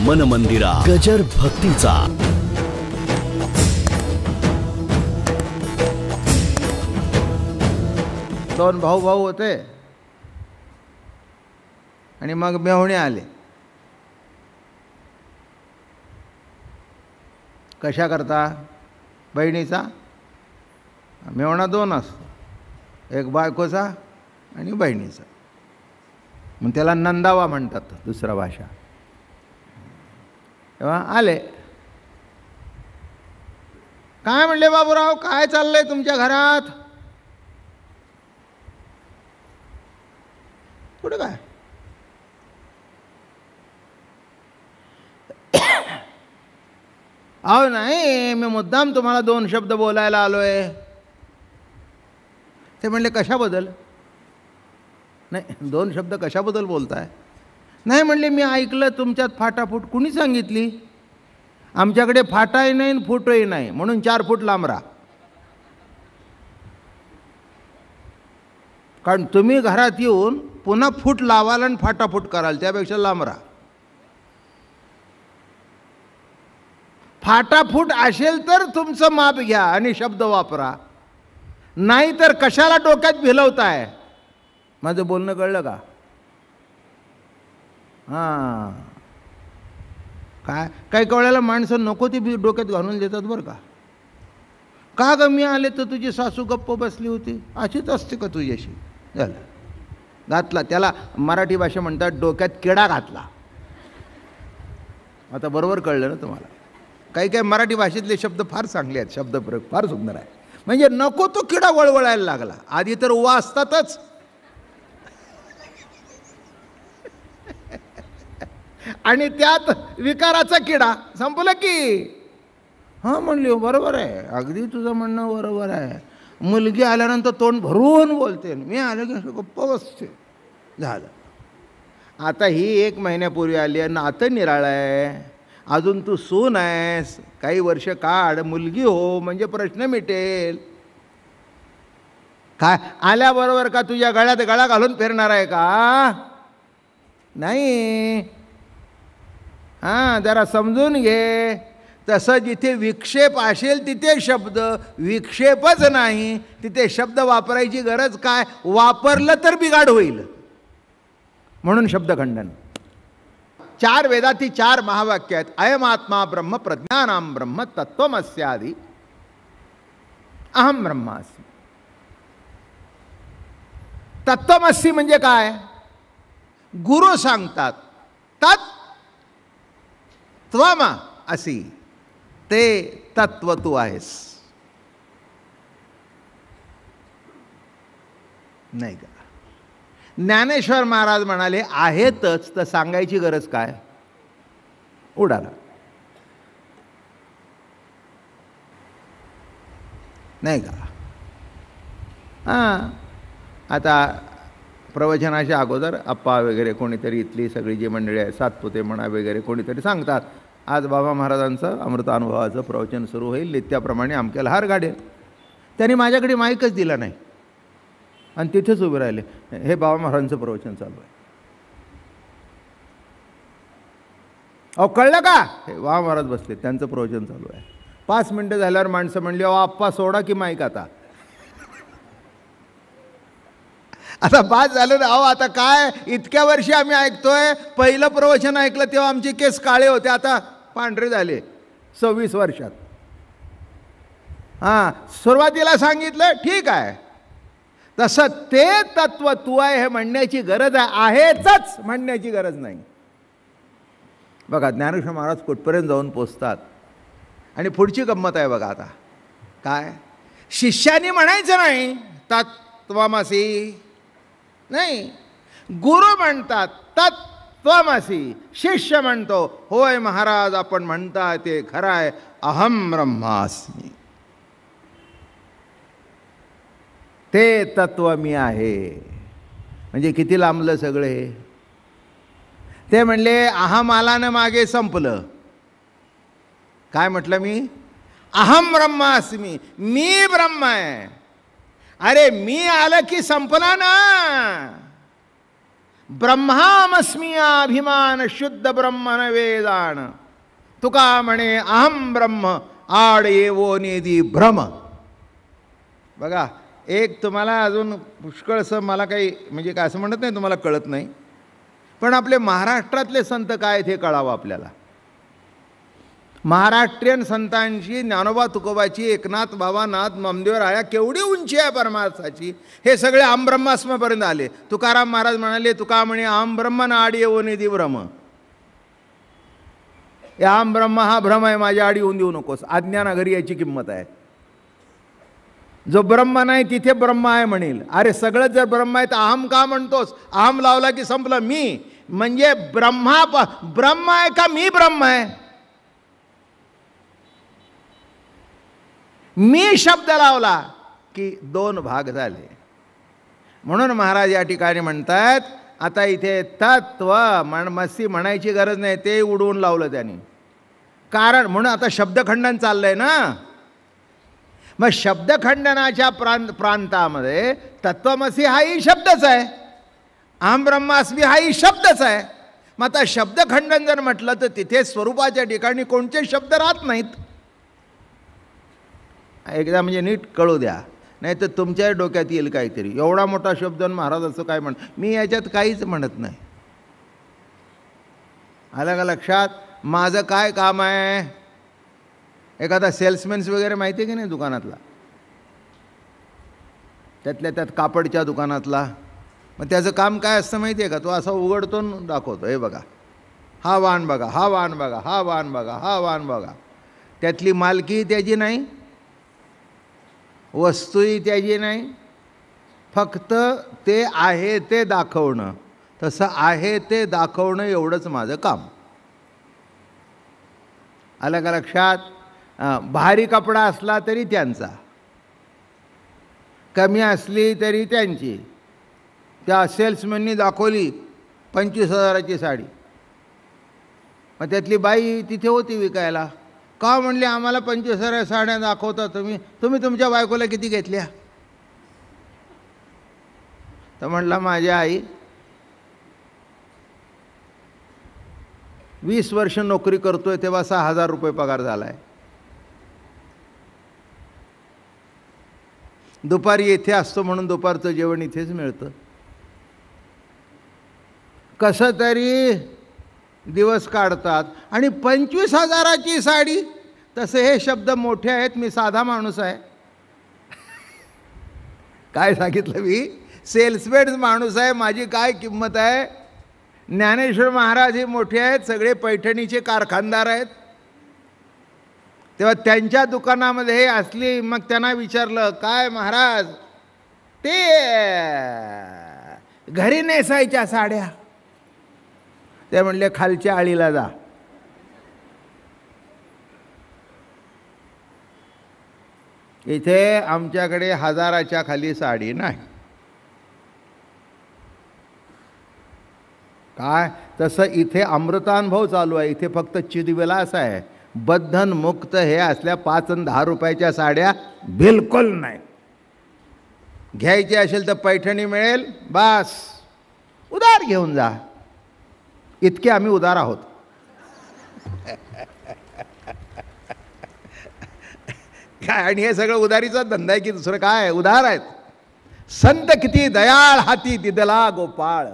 मन मंदिरा गजर भक्तीचा. दोन भाऊ होते आणि मग मेहुणे आले. कशा करता? बहिणीचा मेहुणा दोन असतो, एक बायकोचा आणि बहिणीचा. मग त्याला नंदावा म्हणतात, दुसरा भाषा. तेव्हा आले. काय म्हणले बाबूराव, काय चाललंय तुमच्या घरात? कुठं काय? अहो नाही, मी मुद्दाम तुम्हाला दोन शब्द बोलायला आलोय. ते म्हणले कशाबद्दल? नाही, दोन शब्द कशाबद्दल बोलताय? नाही म्हणले, मी ऐकलं तुमच्यात फाटाफूट. कुणी सांगितली? आमच्याकडे फाटाही नाही आणि फुटही नाही, म्हणून 4 फूट लांब राहा. कारण तुम्ही घरात येऊन पुन्हा फूट लावाल आणि फाटाफूट कराल, त्यापेक्षा लांब राहा. फाटाफूट असेल तर तुमचं माप घ्या आणि शब्द वापरा, नाही तर कशाला डोक्यात भिलवताय? माझं बोलणं कळलं का? हां, काय काही कळायला माणसं नको ती डोक्यात घालून देतात बरं का. का ग मी आले तर तुझी सासू गप्प बसली होती, अशीच असते का तुझ्याशी? झालं, घातला. त्याला मराठी भाषा म्हणतात डोक्यात किडा घातला. आता बरोबर कळलं ना तुम्हाला? काही काही मराठी भाषेतले शब्द फार चांगले आहेत, शब्दप्रयोग फार सुंदर आहे. म्हणजे नको तो किडा वळवळायला लागला. आधी तर उवा असतातच. आणि त्यात विकाराचा किडा, संपलं की. हां म्हणली, बरोबर आहे, अगदी तुझं म्हणणं बरोबर आहे. मुलगी आल्यानंतर तोंड भरून बोलते, मी आलं की गप्प बसते. झालं. आता ही 1 महिन्यापूर्वी आली आहे, नातं निराळं आहे. अजून तू सून आहेस, काही वर्ष काढ, मुलगी हो, म्हणजे प्रश्न मिटेल. काय आल्याबरोबर का तुझ्या गळ्यात गळा घालून फिरणार आहे का? नाही. हां, जरा समजून घे. तसं जिथे विक्षेप असेल तिथे शब्द, विक्षेपच नाही तिथे शब्द वापरायची गरज काय? वापरलं तर बिघाड होईल, म्हणून शब्दखंडन. 4 वेदाती 4 महावाक्य आहेत. अयम आत्मा ब्रह्म, प्रज्ञानाम ब्रह्म, तत्वमस्यादि, अहम ब्रह्मास्मि. तत्वमसी म्हणजे काय? गुरु सांगतात तत् त्वम असी, ते तत्व तू आहेस. नाही का? ज्ञानेश्वर महाराज म्हणाले आहेतच तर सांगायची गरज काय? उडाला. नाही का? हां, आता प्रवचनाच्या अगोदर अप्पा वगैरे कोणीतरी, इथली सगळी जी मंडळी आहे, सातपुते म्हणा वगैरे कोणीतरी सांगतात, आज बाबा महाराजांचं अमृतानुभवाचं प्रवचन सुरू होईल, नित्याप्रमाणे अमक्याला हार गाडेल. त्यांनी माझ्याकडे माईकच दिला नाही आणि तिथेच उभे राहिले. हे बाबा महाराजांचं प्रवचन चालू आहे. अहो कळलं का? हे बाबा महाराज बसले, त्यांचं प्रवचन चालू आहे. 5 मिनटं झाल्यावर माणसं म्हणली, अहो आप्पा सोडा की माईक आता. आता बाद झालं ना. अहो आता काय, इतक्या वर्षी आम्ही ऐकतोय. पहिलं प्रवचन ऐकलं तेव्हा आमचे केस काळे होते, आता पांढरे झाले 26 वर्षात. हां, सुरुवातीला सांगितलं ठीक आहे, तसं ते तत्व तू आहे हे म्हणण्याची गरज आहे, आहेच म्हणण्याची गरज नाही. बघा ज्ञानेश्वर महाराज कुठपर्यंत जाऊन पोचतात. आणि पुढची गंमत आहे बघा. आता काय, शिष्याने म्हणायचं नाही तत्त्वमसी, नाही, गुरु म्हणतात तत्त्वमसी, शिष्य म्हणतो होय महाराज आपण म्हणता ते खरं आहे, अहम ब्रह्मास्मि, ते तत्व मी आहे. म्हणजे किती लांबलं सगळे. ते म्हणले अहम आला ना मागे संपलं. काय म्हटलं मी? अहम ब्रह्मास्मि, मी ब्रह्म आहे. अरे मी आलं की संपला ना. ब्रह्मामस्मी अभिमान शुद्ध ब्रह्म नवे जाण. तुका म्हणे अहम ब्रह्म आड येवो निधी भ्रम. बघा, एक तुम्हाला अजून पुष्कळसं मला काही म्हणजे काय असं म्हणत नाही तुम्हाला कळत नाही, पण आपले महाराष्ट्रातले संत काय आहेत हे कळावं आपल्याला. महाराष्ट्रीयन संतांची, ज्ञानोबा तुकोबाची, एकनाथ बाबा, नाथ नामदेव राया केवढी उंची आहे परमार्थाची. हे सगळे अहम ब्रह्मास्मपर्यंत आले. तुकाराम महाराज म्हणाले, तुका म्हणे अहम ब्रह्म ना आडी येवो निधी भ्रम. या अहम ब्रह्म हा भ्रम आहे, माझ्या आडी होऊन देऊ नकोस. अज्ञानाघरी याची किंमत आहे. जो ब्रह्म नाही तिथे ब्रह्म आहे म्हणेल. अरे सगळं जर ब्रह्म आहे तर अहम का म्हणतोस? अहम लावला की संपलं. मी म्हणजे ब्रह्म आहे का मी ब्रह्म आहे? मी शब्द लावला की दोन भाग झाले. म्हणून महाराज या ठिकाणी म्हणतात, आता इथे तत्व मस्ती म्हणायची गरज नाही, ते उडवून लावलं त्यांनी. कारण म्हणून आता शब्दखंडन चाललंय ना. मग शब्दखंडनाच्या प्रांतामध्ये तत्वमसी हाही शब्दच आहे, अहम ब्रह्मास्मी हाही शब्दच आहे. मग आता शब्दखंडन जर म्हटलं तर तिथे स्वरूपाच्या ठिकाणी कोणते शब्द राहत नाहीत. एकदा म्हणजे नीट कळू द्या, नाही तर तुमच्या डोक्यात येईल काहीतरी. एवढा मोठा शब्द महाराज असं काय म्हण. मी याच्यात काहीच म्हणत नाही. आलं का लक्षात? माझं काय काम आहे? एखादा सेल्समॅन्स वगैरे माहिती आहे की नाही दुकानातला, त्यातल्या त्यात कापडच्या दुकानातला, मग त्याचं काम काय असतं माहिती आहे का? तो असा उघडतो दाखवतो, हे बघा हा वाण बघा, हा वाण बघा, हा वाण बघा, हा वाण बघा. त्यातली मालकी त्याची नाही, वस्तूही त्याची नाही, फक्त ते आहे ते दाखवणं. तसं आहे ते दाखवणं एवढंच माझं काम. आलं का लक्षात? भारी कपडा असला तरी त्यांचा, कमी असली तरी त्यांची. त्या सेल्समॅननी दाखवली 25,000ची साडी, मग त्यातली बाई तिथे होती विकायला. का म्हणले, आम्हाला 25,000 साड्या दाखवता तुम्ही तुमच्या बायकोला किती घेतल्या? तर म्हणला, माझी आई 20 वर्ष नोकरी करतोय तेव्हा 6,000 रुपये पगार झाला आहे. दुपारी येथे असतो म्हणून दुपारचं जेवण इथेच मिळतं. कसं तरी दिवस काढतात. आणि 25,000ची साडी. तसे हे शब्द मोठे आहेत, मी साधा माणूस आहे. काय सांगितलं मी? सेल्समॅन माणूस आहे, माझी काय किंमत आहे? ज्ञानेश्वर महाराज हे मोठे आहेत, सगळे पैठणीचे कारखानदार आहेत. तेव्हा त्यांच्या दुकानामध्ये हे असली. मग त्यांना विचारलं, काय महाराज, ते घरी नेसायच्या साड्या? ते म्हणले, खालच्या आळीला जा. इथे आमच्याकडे 1000च्या खाली साडी नाही. काय? तसं इथे अमृतानुभव चालू आहे. इथे फक्त चिदविलास आहे. बद्धन मुक्त हे असल्या 5 आणि 10 रुपयाच्या साड्या बिलकुल नाही. घ्यायची असेल तर पैठणी मिळेल, बस उधार घेऊन जा. इतके आम्ही उदार आहोत. काय? आणि हे सगळं उदारीचा धंदा आहे की दुसरं काय? उधार आहेत. संत किती दयाळ हाती दिदला गोपाळ.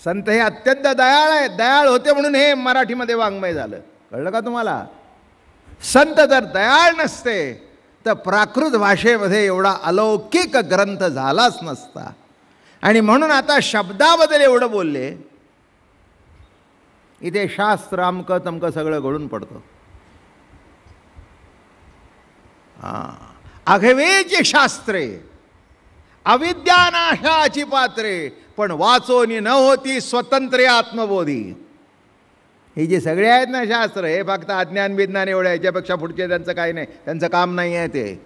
संत हे अत्यंत दयाळ आहेत. दयाळ होते म्हणून हे मराठीमध्ये वाङ्मय झालं. कळलं का तुम्हाला? संत जर दयाळ नसते तर प्राकृत भाषेमध्ये एवढा अलौकिक ग्रंथ झालाच नसता. आणि म्हणून आता शब्दाबद्दल एवढं बोलले, इथे शास्त्र अमकं तमकं सगळं घडून पडतं. आघवेची शास्त्रे अविद्यानाशाची पात्रे, पण वाचोनी न होती स्वतंत्र आत्मबोधी. हे जे सगळे आहेत ना शास्त्र, हे फक्त अज्ञान विज्ञान एवढं, ह्याच्यापेक्षा पुढचे त्यांचं काही नाही. त्यांचं काम नाही आहे. ते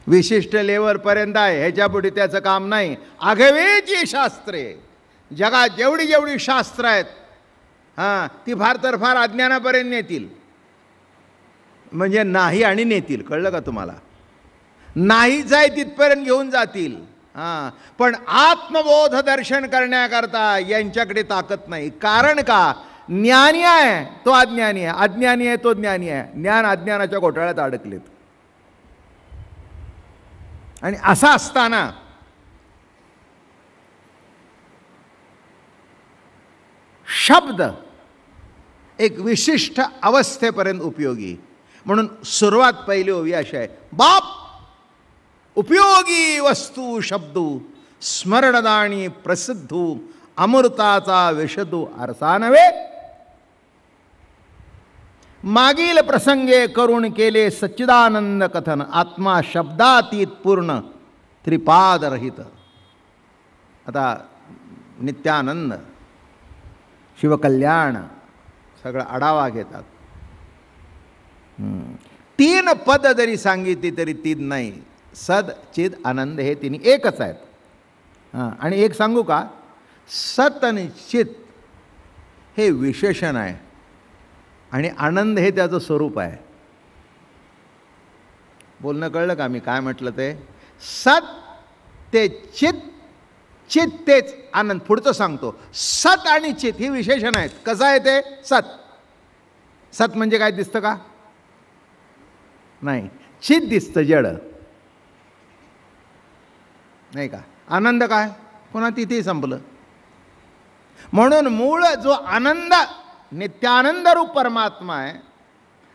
विशिष्ट लेवलपर्यंत आहे, ह्याच्या पुढे त्याचं काम नाही. आघवेची शास्त्रे, जगात जेवढी जेवढी शास्त्र आहेत ती फार तर फार अज्ञानापर्यंत नेतील. म्हणजे नाही आणि नेतील. कळलं का तुम्हाला? नाहीच आहे तिथपर्यंत घेऊन जातील. हां, पण आत्मबोध दर्शन करण्याकरता यांच्याकडे ताकद नाही. कारण का? ज्ञानी आहे तो अज्ञानी आहे, अज्ञानी आहे तो ज्ञानी आहे. ज्ञान अज्ञानाच्या घोटाळ्यात अडकलेत. आणि असा असताना शब्द एक विशिष्ट अवस्थेपर्यंत उपयोगी. म्हणून सुरुवात पहिली होवी अशी आहे, बाप उपयोगी वस्तू शब्दू स्मरणदाणी प्रसिद्धू अमृताचा विशदू आरसा नव्हे. मागील प्रसंगे करून केले सच्चिदानंद कथन आत्मा शब्दातीत पूर्ण त्रिपाद रहित. आता नित्यानंद शिवकल्याण सगळं आढावा घेतात. 3 पद जरी सांगितली तरी 3 नाही. सद चिद आनंद हे तिन्ही एकच आहेत. हां, आणि एक सांगू का, सत आणि चित हे विशेषण आहे आणि आनंद हे त्याचं स्वरूप आहे. बोलणं कळलं का मी काय म्हटलं ते? सत ते चित, चित तेच आनंद. पुढचं सांगतो, सत आणि चित ही विशेषण आहेत. कसं आहे ते? सत, सत म्हणजे काय दिसतं का? नाही. चित दिसतं जड, नाही का? आनंद काय? पुन्हा तिथे संपलं. म्हणून मूळ जो आनंद नित्यानंद रूप परमात्मा आहे,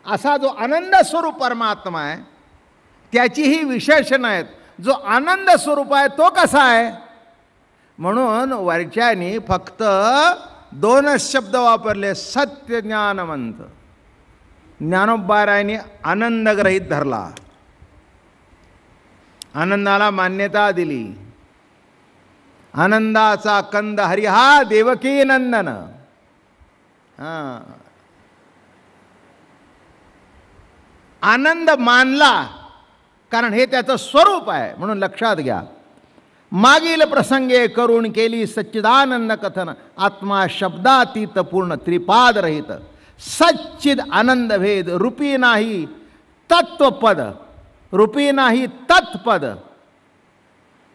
असा जो आनंद स्वरूप परमात्मा आहे त्याची ही विशेषण आहेत. जो आनंद स्वरूप आहे तो कसा आहे? म्हणून वरच्यानी फक्त 2च शब्द वापरले, सत्य ज्ञानवंत. ज्ञानोबारायांनी आनंदग्रहित धरला, आनंदाला मान्यता दिली. आनंदाचा कंद हरी हा देवकी नंदन. हां, आनंद मानला कारण हे त्याचं स्वरूप आहे. म्हणून लक्षात घ्या, मागील प्रसंगे करून केली सच्चिदानंद कथन आत्मा शब्दातीत पूर्ण त्रिपाद रहित सच्चिद आनंद भेद रूपी नाही तत्वपद, रूपी नाही तत्पद.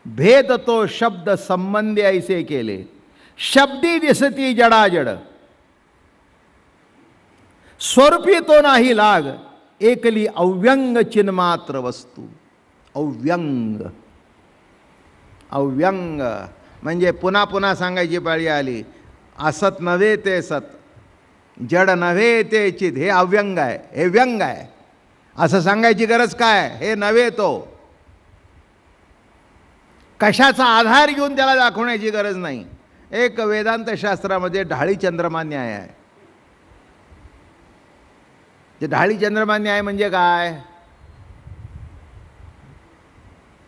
भेद तो शब्द संबंधी ऐसे केले शब्दी दिसती जडाजड. स्वरूपी तो नाही लाग एकली अव्यंग चिन्मात्र वस्तू. अव्यंग, अव्यंग म्हणजे पुन्हा पुन्हा सांगायची पाळी आली. असत नव्हे ते सत, जड नव्हे ते चित. हे अव्यंग आहे, हे व्यंग आहे. असं सांगायची गरज काय? हे नव्हे तो. कशाचा आधार घेऊन त्याला दाखवण्याची गरज नाही. एक वेदांत शास्त्रामध्ये ढाळी चंद्रमा न्याय आहे. जे ढाळी चंद्रमा न्याय म्हणजे काय?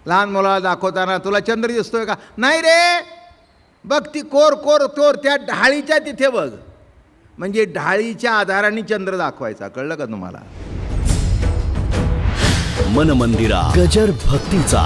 लहान मुलाला दाखवताना तुला चंद्र दिसतोय का? नाही रे, बघ ती कोर कोर तोर त्या ढाळीच्या तिथे बघ. म्हणजे ढाळीच्या आधाराने चंद्र दाखवायचा. कळलं का तुम्हाला? मन मंदिरा गजर भक्तीचा.